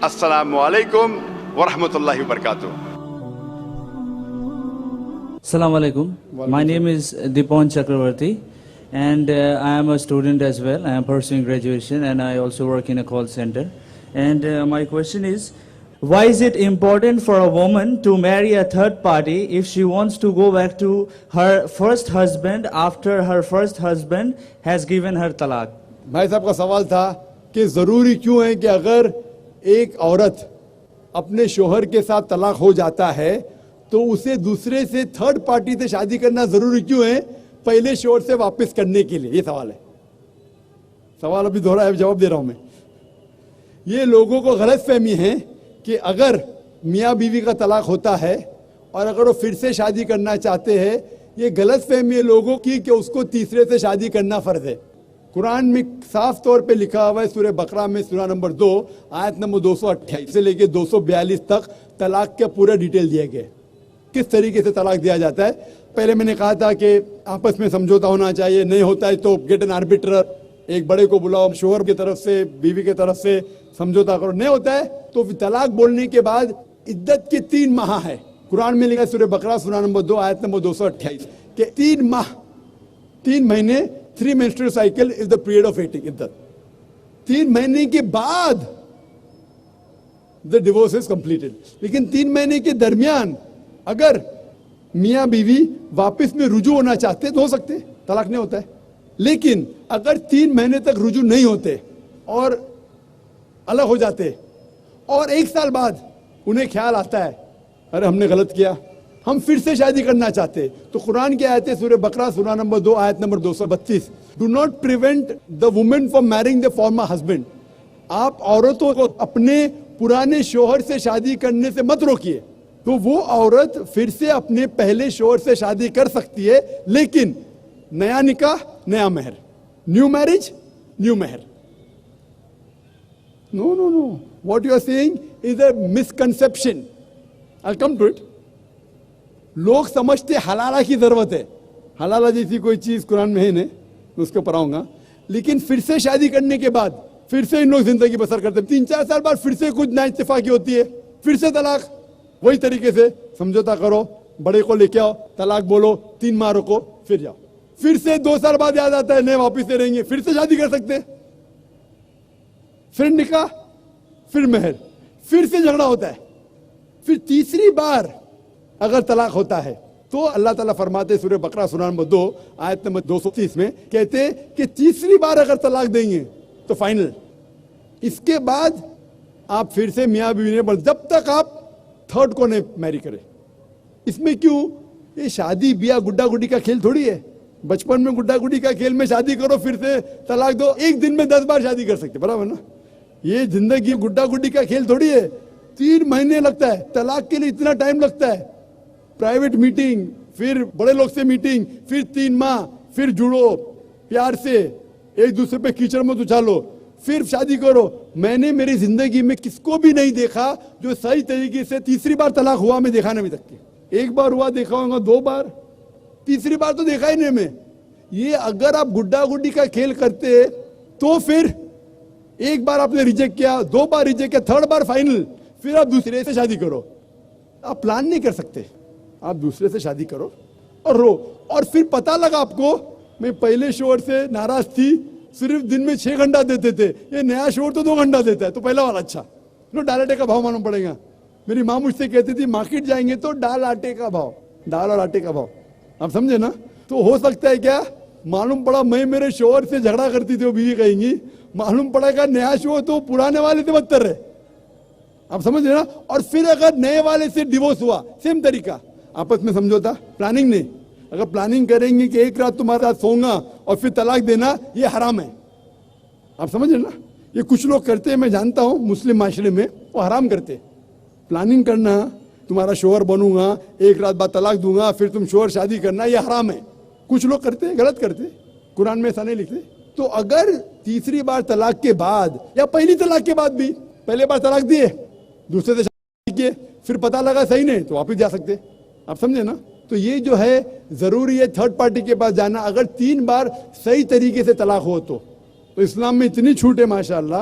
السلام علیکم ورحمۃ اللہ وبرکاتہ. Assalamu alaikum. My name is Dipon Chakravarti, and I am a student as well. I am pursuing graduation, and I also work in a call center. And my question is, why is it important for a woman to marry a third party if she wants to go back to her first husband after her first husband has given her talaq? بھائی صاحب کا سوال تھا کہ ضروری کیوں ہے کہ اگر ایک عورت اپنے شوہر کے ساتھ طلاق ہو جاتا ہے تو اسے دوسرے سے تھرڈ پارٹی سے شادی کرنا ضروری کیوں ہے پہلے شوہر سے واپس کرنے کے لیے. یہ سوال ہے. سوال ابھی دوہرا ہے, جواب دے رہا ہوں میں. یہ لوگوں کو غلط فہمی ہے کہ اگر میاں بیوی کا طلاق ہوتا ہے اور اگر وہ پھر سے شادی کرنا چاہتے ہیں, یہ غلط فہمی ہے لوگوں کی کہ اس کو تیسرے سے شادی کرنا فرض ہے. قرآن میں صاف طور پہ لکھا ہوا ہے سورہ بقرہ میں سورہ نمبر 2 آیت نمبر 228 سے لے کے 242 تک طلاق کا پورا ڈیٹیل دیا گیا ہے, کس طریقے سے طلاق دیا جاتا ہے. پہلے میں نے کہا تھا کہ آپس میں سمجھوتا ہونا چاہیے, نہیں ہوتا ہے تو گیٹ این آربیٹر, ایک بڑے کو بلاؤ, شوہر کی طرف سے بیوی کی طرف سے سمجھوتا کرو. نہیں ہوتا ہے تو طلاق بولنے کے بعد عدت کے 3 ماہ ہے. قرآن میں لکھا ہے سورہ بقرہ سورہ نمبر 2 آیت نمبر 228 کہ 3 ماہ 3 مہینے 3 menstrual cycle is the period of waiting عدت. 3 مہینے کے بعد the divorce is completed. لیکن 3 مہینے کے درمیان اگر میاں بیوی واپس میں رجوع ہونا چاہتے تو ہو سکتے, طلاق نہیں ہوتا ہے. لیکن اگر 3 مہینے تک رجوع نہیں ہوتے اور الگ ہو جاتے اور 1 سال بعد انہیں خیال آتا ہے ارے ہم نے غلط کیا, ہم پھر سے شادی کرنا چاہتے, تو قرآن کی آیت ہے سورہ بقرہ سورہ نمبر 2 آیت نمبر 232 do not prevent the women from marrying the former husband. آپ عورتوں کو اپنے پرانے شوہر سے شادی کرنے سے مت روکیے. تو وہ عورت پھر سے اپنے پہلے شوہر سے شادی کر سکتی ہے, لیکن نیا نکاح نیا مہر, نیو میرج نیو مہر. No no no, what you are saying is a misconception. I come to it. لوگ سمجھتے حلالہ کی ضرورت ہے, حلالہ جیسی کوئی چیز قرآن میں ہے نہیں, میں اس کو پڑھاؤں گا. لیکن پھر سے شادی کرنے کے بعد پھر سے ان لوگ زندگی بسر کرتے ہیں, 3-4 سال بعد پھر سے کچھ نااتفاقی ہوتی ہے, پھر سے طلاق. وہی طریقے سے سمجھوتا کرو, بڑے کو لے کے آؤ, طلاق بولو, 3 ماہ رکو, پھر جاؤ. پھر سے 2 سال بعد یاد آتا ہے نہیں واپس سے رہیں گے, پھر سے شادی کر سکتے ہیں. پھر نکاح, پھر مہر, پھر سے جھگڑا ہوتا ہے. پھر تیسری بار اگر طلاق ہوتا ہے تو اللہ تعالیٰ فرماتے سورہ بقرہ سورہ نمبر 2 آیت نمبر 230 میں کہتے کہ تیسری بار اگر طلاق دیں گے تو فائنل. اس کے بعد آپ پھر سے میاں بیوی نے, جب تک آپ تھرڈ کو نہیں میری کرے. اس میں کیوں, یہ شادی بیاہ گڈا گڈی کا کھیل تھوڑی ہے. بچپن میں گڈا گڈی کا کھیل میں شادی کرو پھر سے طلاق دو, ایک دن میں 10 بار شادی کر سکتے, برابر نا. یہ زندگی گڈا گڈی کا کھیل تھوڑی ہے. 3 مہینے لگتا ہے طلاق کے لیے, اتنا ٹائم لگتا ہے. پرائیویٹ میٹنگ, پھر بڑے لوگ سے میٹنگ, پھر 3 ماہ, پھر جڑو پیار سے, ایک دوسرے پہ کیچڑ مت اچھالو, پھر شادی کرو. میں نے میری زندگی میں کس کو بھی نہیں دیکھا جو صحیح طریقے سے تیسری بار طلاق ہوا, میں دیکھا نہیں ابھی تک. 1 بار ہوا دیکھا ہوگا, 2 بار, تیسری بار تو دیکھا ہی نہیں میں. یہ اگر آپ گڈا گڈی کا کھیل کرتے تو پھر 1 بار آپ نے ریجیکٹ کیا, 2 بار ریجیکٹ کیا, 3rd بار فائنل, پھر آپ دوسرے سے شادی کرو. آپ پلان نہیں کر سکتے, آپ دوسرے سے شادی کرو اور رو. اور پھر پتہ لگا آپ کو میں پہلے شوہر سے ناراض تھی, صرف دن میں 6 گھنٹہ دیتے تھے, یہ نیا شوہر تو 2 گھنٹہ دیتا ہے, تو پہلا والا اچھا. ڈال آٹے کا بھاؤ معلوم پڑے گا. میری ماں مجھ سے کہتی تھی مارکیٹ جائیں گے تو ڈال آٹے کا بھاؤ, دال اور آٹے کا بھاؤ. آپ سمجھے نا. تو ہو سکتا ہے کیا, معلوم پڑا میں میرے شوہر سے جھگڑا کرتی تھی, وہ بیوی کہیں گی, معلوم پڑا کہ نیا شوہر تو پرانے والے سے بدتر ہے. آپ سمجھ رہے نا. اور پھر اگر نئے والے سے ڈیورس ہوا, سیم طریقہ, آپس میں سمجھوتا, پلاننگ نہیں. اگر پلاننگ کریں گے کہ ایک رات تمہارے ساتھ سوؤں گا اور پھر طلاق دینا, یہ حرام ہے. آپ سمجھ رہے نا. یہ کچھ لوگ کرتے ہیں, میں جانتا ہوں مسلم معاشرے میں, وہ حرام کرتے. پلاننگ کرنا, تمہارا شوہر بنوں گا, ایک رات بعد طلاق دوں گا, پھر تم شوہر شادی کرنا, یہ حرام ہے. کچھ لوگ کرتے ہیں, غلط کرتے, قرآن میں ایسا نہیں لکھتے. تو اگر تیسری بار طلاق کے بعد یا پہلی طلاق کے بعد بھی, پہلے بار طلاق دیے, دوسرے سے شادی کیے, پھر پتہ لگا صحیح نہیں, تو واپس جا سکتے. آپ سمجھے نا. تو یہ جو ہے ضروری ہے تھرڈ پارٹی کے پاس جانا, اگر 3 بار صحیح طریقے سے طلاق ہو تو اسلام میں اتنی چھوٹ ہے ماشاءاللہ.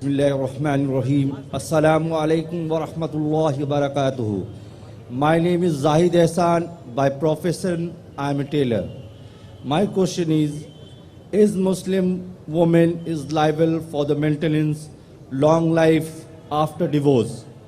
Bismillahirrahmanirrahim. Assalamu alaikum wa rahmatullahi wa barakatuhu. My name is Zahid Ehsan. By profession, I am a tailor. My question is Muslim woman is liable for the maintenance long life after divorce?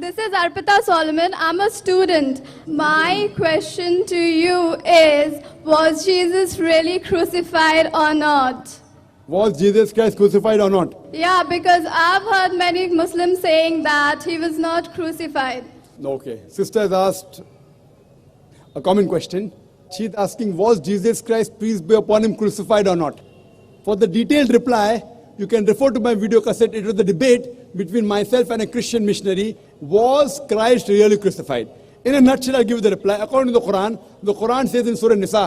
This is Arpita Solomon. I'm a student. My question to you is, was Jesus really crucified or not? Was Jesus Christ crucified or not? Yeah, because I've heard many Muslims saying that he was not crucified. Okay. Sister has asked a common question. She's asking, was Jesus Christ, peace be upon him, crucified or not? For the detailed reply, you can refer to my video cassette. It was the debate between myself and a Christian missionary. Was Christ really crucified? In a nutshell, I'll give you the reply. According to the Quran says in Surah Nisa,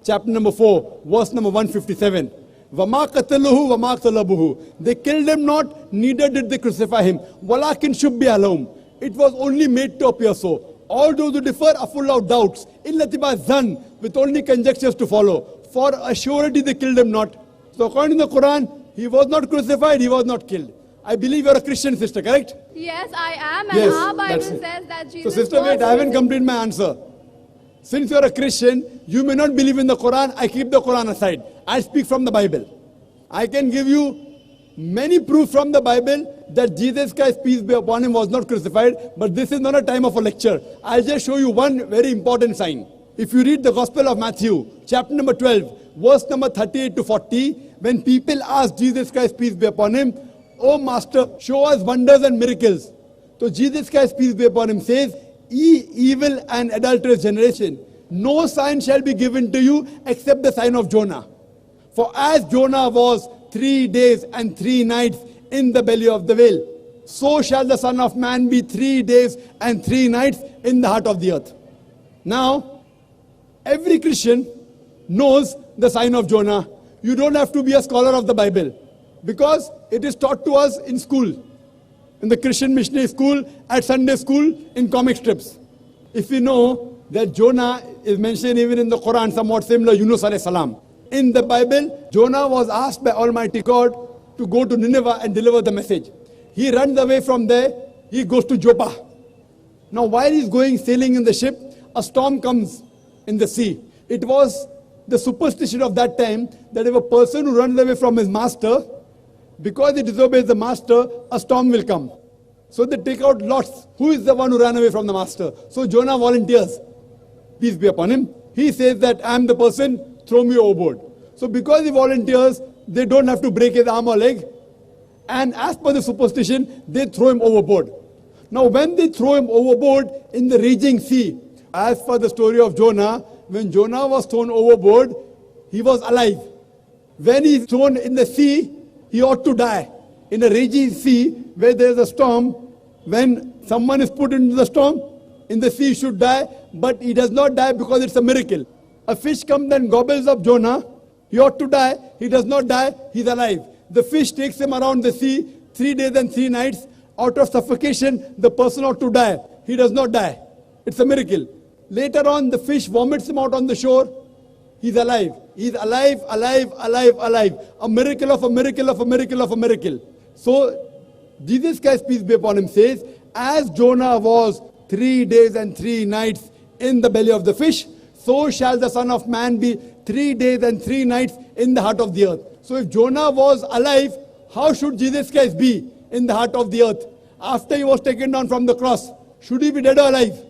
chapter number 4, verse number 157, وَمَا قَتَلُهُ وَمَا قَتَلَبُهُ. They killed him not, neither did they crucify him. وَلَكِنْ شُبِّهَ لَهُمْ. It was only made to appear so. All those who differ are full of doubts. إِلَّا تِبَا zan, with only conjectures to follow. For assuredly they killed him not. So according to the Quran, he was not crucified, he was not killed. I believe you're a Christian sister, correct? Yes, I am. And Yes, our Bible that's it. says that Jesus So sister, wait, I haven't completed my answer. Since you're a Christian, you may not believe in the Quran. I keep the Quran aside. I speak from the Bible. I can give you many proofs from the Bible that Jesus Christ, peace be upon him, was not crucified. But this is not a time of a lecture. I'll just show you one very important sign. If you read the Gospel of Matthew, chapter number 12, verse number 38 to 40, when people ask Jesus Christ, peace be upon him, "Oh Master, show us wonders and miracles." So Jesus Christ, peace be upon him, says, "Ye evil and adulterous generation, no sign shall be given to you except the sign of Jonah. For as Jonah was 3 days and 3 nights in the belly of the whale, so shall the Son of Man be 3 days and 3 nights in the heart of the earth." Now, every Christian knows the sign of Jonah. You don't have to be a scholar of the Bible, because it is taught to us in school. in the Christian missionary school, at Sunday school, in comic strips. If we know that Jonah is mentioned even in the Quran, somewhat similar, Yunus alayhi salam. In the Bible, Jonah was asked by Almighty God to go to Nineveh and deliver the message. He runs away from there, he goes to Joppa. Now while he's going sailing in the ship, a storm comes in the sea. It was the superstition of that time that if a person who runs away from his master, because he disobeys the master, a storm will come. So they take out lots. Who is the one who ran away from the master? So Jonah volunteers. Peace be upon him. He says that I am the person, throw me overboard. So because he volunteers, they don't have to break his arm or leg. And as per the superstition, they throw him overboard. Now when they throw him overboard in the raging sea, as per the story of Jonah, when Jonah was thrown overboard, he was alive. When he is thrown in the sea, he ought to die. In a raging sea, where there is a storm, when someone is put into the storm, in the sea he should die, but he does not die because it's a miracle. A fish comes and gobbles up Jonah, he ought to die, he does not die, he's alive. The fish takes him around the sea 3 days and 3 nights. Out of suffocation, the person ought to die. He does not die. It's a miracle. Later on, the fish vomits him out on the shore. He's alive. He's alive, alive, alive, alive. A miracle of a miracle of a miracle of a miracle. So, Jesus Christ, peace be upon him, says, as Jonah was 3 days and 3 nights in the belly of the fish, so shall the Son of Man be 3 days and 3 nights in the heart of the earth. So if Jonah was alive, how should Jesus Christ be in the heart of the earth? After he was taken down from the cross, should he be dead or alive?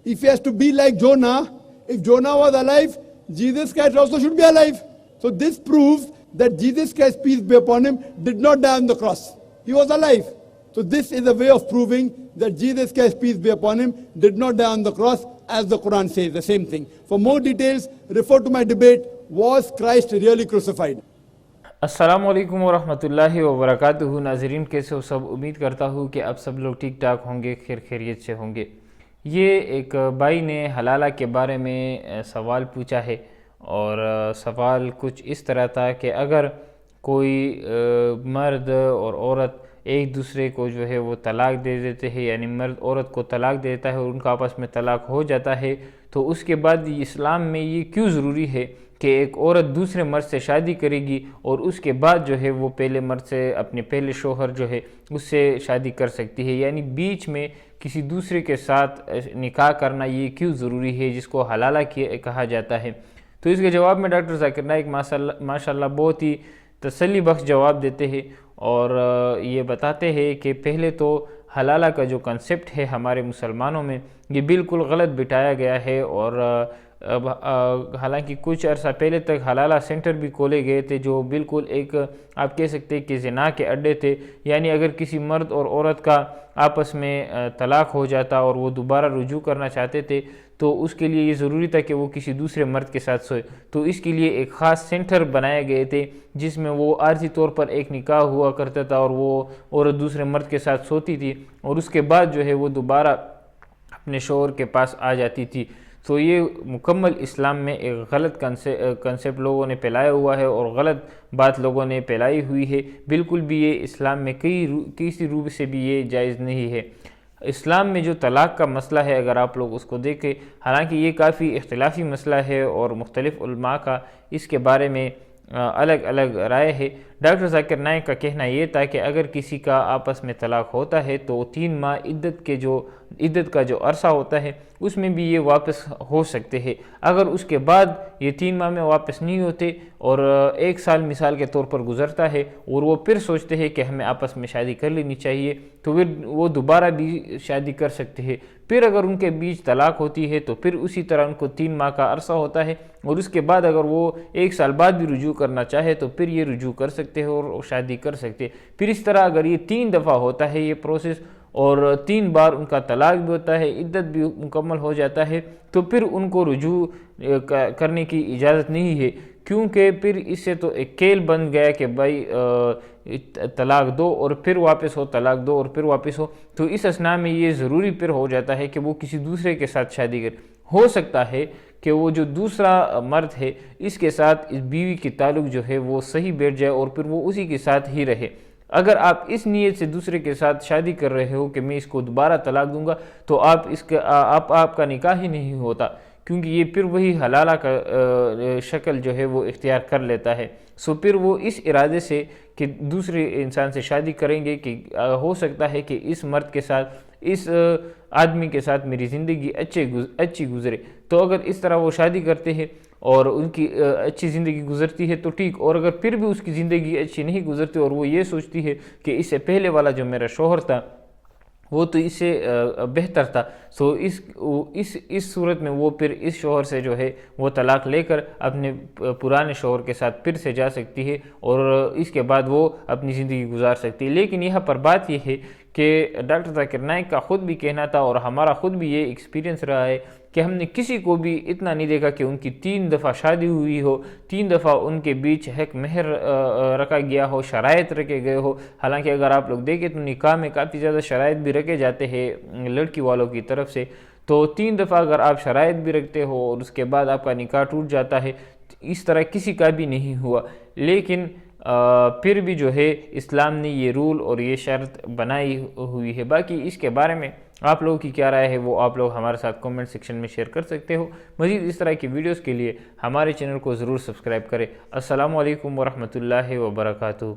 If he has to be like Jonah, if Jonah was alive, Jesus Christ also should be alive. So this proves that Jesus Christ, peace be upon him, did not die on the cross. He was alive. So this is a way of proving that Jesus Christ, peace be upon him, did not die on the cross, as the Quran says, the same thing. For more details, refer to my debate, Was Christ really crucified? السلام علیکم ورحمۃ اللہ وبرکاتہ. ناظرین کیسے ہو سب؟ امید کرتا ہوں کہ اب سب لوگ ٹھیک ٹھاک ہوں گے، خیر خیریت سے ہوں گے. یہ ایک بھائی نے حلالہ کے بارے میں سوال پوچھا ہے، اور سوال کچھ اس طرح تھا کہ اگر کوئی مرد اور عورت ایک دوسرے کو جو ہے وہ طلاق دے دیتے ہیں، یعنی مرد عورت کو طلاق دیتا ہے اور ان کا آپس میں طلاق ہو جاتا ہے، تو اس کے بعد اسلام میں یہ کیوں ضروری ہے کہ ایک عورت دوسرے مرد سے شادی کرے گی اور اس کے بعد جو ہے وہ پہلے مرد سے، اپنے پہلے شوہر جو ہے اس سے شادی کر سکتی ہے؟ یعنی بیچ میں کسی دوسرے کے ساتھ نکاح کرنا یہ کیوں ضروری ہے، جس کو حلالہ کہا جاتا ہے؟ تو اس کے جواب میں ڈاکٹر ذاکر نائک ماشاءاللہ بہت ہی تسلی بخش جواب دیتے ہیں، اور یہ بتاتے ہیں کہ پہلے تو حلالہ کا جو کنسپٹ ہے ہمارے مسلمانوں میں یہ بالکل غلط بٹھایا گیا ہے، اور حالانکہ کچھ عرصہ پہلے تک حلالہ سینٹر بھی کھولے گئے تھے جو بالکل ایک آپ کہہ سکتے کہ زنا کے اڈے تھے. یعنی اگر کسی مرد اور عورت کا آپس میں طلاق ہو جاتا اور وہ دوبارہ رجوع کرنا چاہتے تھے تو اس کے لیے یہ ضروری تھا کہ وہ کسی دوسرے مرد کے ساتھ سوئے، تو اس کے لیے ایک خاص سینٹر بنائے گئے تھے جس میں وہ عارضی طور پر ایک نکاح ہوا کرتا تھا اور وہ عورت دوسرے مرد کے ساتھ سوتی تھی اور اس کے بعد جو ہے وہ دوبارہ اپنے شوہر کے پاس آ جاتی تھی. تو یہ مکمل اسلام میں ایک غلط کنسپٹ لوگوں نے پھیلایا ہوا ہے اور غلط بات لوگوں نے پھیلائی ہوئی ہے. بالکل بھی یہ اسلام میں کسی روح سے بھی یہ جائز نہیں ہے. اسلام میں جو طلاق کا مسئلہ ہے اگر آپ لوگ اس کو دیکھیں، حالانکہ یہ کافی اختلافی مسئلہ ہے اور مختلف علماء کا اس کے بارے میں الگ الگ رائے ہے. ڈاکٹر ذاکر نائک کا کہنا یہ تھا کہ اگر کسی کا آپس میں طلاق ہوتا ہے تو 3 ماہ عدت کا جو عرصہ ہوتا ہے اس میں بھی یہ واپس ہو سکتے ہیں. اگر اس کے بعد یہ 3 ماہ میں واپس نہیں ہوتے اور 1 سال مثال کے طور پر گزرتا ہے اور وہ پھر سوچتے ہیں کہ ہمیں آپس میں شادی کر لینی چاہیے تو پھر وہ دوبارہ بھی شادی کر سکتے ہیں. پھر اگر ان کے بیچ طلاق ہوتی ہے تو پھر اسی طرح ان کو 3 ماہ کا عرصہ ہوتا ہے اور اس کے بعد اگر وہ 1 سال بعد بھی رجوع کرنا چاہے تو پھر یہ رجوع کر سکتے ہیں اور شادی کر سکتے ہیں. پھر اس طرح اگر یہ 3 دفعہ ہوتا ہے یہ پروسیس اور 3 بار ان کا طلاق بھی ہوتا ہے، عدت بھی مکمل ہو جاتا ہے، تو پھر ان کو رجوع کرنے کی اجازت نہیں ہے، کیونکہ پھر اس سے تو ایک کیل بن گیا کہ بھائی طلاق دو اور پھر واپس ہو، طلاق دو اور پھر واپس ہو. تو اس اثناء میں یہ ضروری پھر ہو جاتا ہے کہ وہ کسی دوسرے کے ساتھ شادی کرے. ہو سکتا ہے کہ وہ جو دوسرا مرد ہے اس کے ساتھ اس بیوی کی تعلق جو ہے وہ صحیح بیٹھ جائے اور پھر وہ اسی کے ساتھ ہی رہے، اگر آپ اس نیت سے دوسرے کے ساتھ شادی کر رہے ہو کہ میں اس کو دوبارہ طلاق دوں گا تو آپ کا نکاح ہی نہیں ہوتا، کیونکہ یہ پھر وہی حلالہ کا شکل جو ہے وہ اختیار کر لیتا ہے. سو پھر وہ اس ارادے سے کہ دوسرے انسان سے شادی کریں گے کہ ہو سکتا ہے کہ اس مرد کے ساتھ، اس آدمی کے ساتھ میری زندگی اچھی گزرے. تو اگر اس طرح وہ شادی کرتے ہیں اور ان کی اچھی زندگی گزرتی ہے تو ٹھیک، اور اگر پھر بھی اس کی زندگی اچھی نہیں گزرتی اور وہ یہ سوچتی ہے کہ اس سے پہلے والا جو میرا شوہر تھا وہ تو اس سے بہتر تھا، سو اس صورت میں وہ پھر اس شوہر سے جو ہے وہ طلاق لے کر اپنے پرانے شوہر کے ساتھ پھر سے جا سکتی ہے اور اس کے بعد وہ اپنی زندگی گزار سکتی ہے. لیکن یہاں پر بات یہ ہے کہ ڈاکٹر ذاکر نائک کا خود بھی کہنا تھا اور ہمارا خود بھی یہ ایکسپیرینس رہا ہے کہ ہم نے کسی کو بھی اتنا نہیں دیکھا کہ ان کی 3 دفعہ شادی ہوئی ہو، 3 دفعہ ان کے بیچ حق مہر رکھا گیا ہو، شرائط رکھے گئے ہو. حالانکہ اگر آپ لوگ دیکھیں تو نکاح میں کافی زیادہ شرائط بھی رکھے جاتے ہیں لڑکی والوں کی طرف سے. تو 3 دفعہ اگر آپ شرائط بھی رکھتے ہو اور اس کے بعد آپ کا نکاح ٹوٹ جاتا ہے، اس طرح کسی کا بھی نہیں ہوا. لیکن پھر بھی جو ہے اسلام نے یہ رول اور یہ شرط بنائی ہوئی ہے. باقی اس کے بارے میں آپ لوگوں کی کیا رائے ہے وہ آپ لوگ ہمارے ساتھ کومنٹ سیکشن میں شیئر کر سکتے ہو. مزید اس طرح کی ویڈیوز کے لیے ہمارے چینل کو ضرور سبسکرائب کریں. السلام علیکم ورحمۃ اللہ وبرکاتہ.